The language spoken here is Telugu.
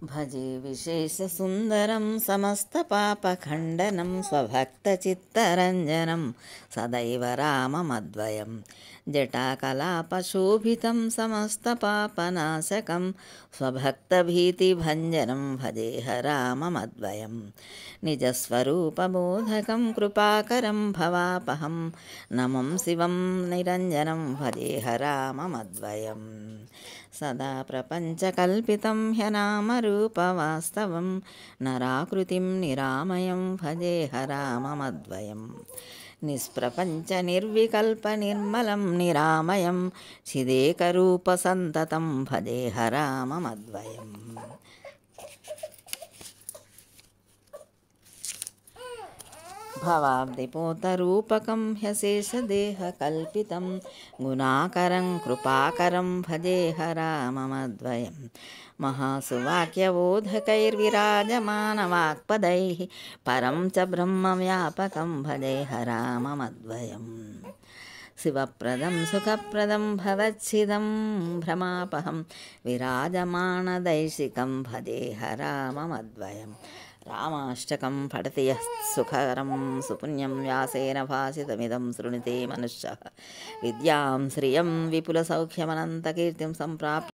భజే విశేషసుందరం సమస్తపాపఖండనం స్వభక్తచిత్తరంజనం సదైవ రామమద్వయం జటాకలాపశోభితం సమస్తపాపనాశకం స్వభక్తభీతిభంజనం భజేహ రామమద్వయం నిజస్వరూపబోధకం కృపాకరం భవాపహం నమం శివం నిరంజనం భజేహ రామమద్వయం సదా ప్రపంచకల్పితం హ్యనామరూపవాస్తవం నరాకృతిం నిరామయం భజేహ రామమద్వయం నిష్ప్రపంచ నిర్వికల్ప నిర్మలం నిరామయం చిదేకరూపసంతతం భజేహ రామమద్వయం భవాబ్దిపోతరూపకం హ్యశేషదేహకల్పితం గుణాకరం కృపాకరం భజేహ రామమద్వయం మహాసువాక్యబోధకైర్విరాజమానవాక్పदैः పరం చ బ్రహ్మవ్యాపకం భజేహ రామమద్వయం శివప్రదం సుఖప్రదం భవచ్చిదం భ్రమాపహం విరాజమానదైశికం భజేహ రామమద్వయం రామాష్టకం పఠతి యః సుఖకరం సుపుణ్యం వ్యాసేన భాసితమిదం శృణుతే మనుష్యః విద్యాం శ్రియం విపులసౌఖ్యమనంతకీర్తిం సంప్రాప్య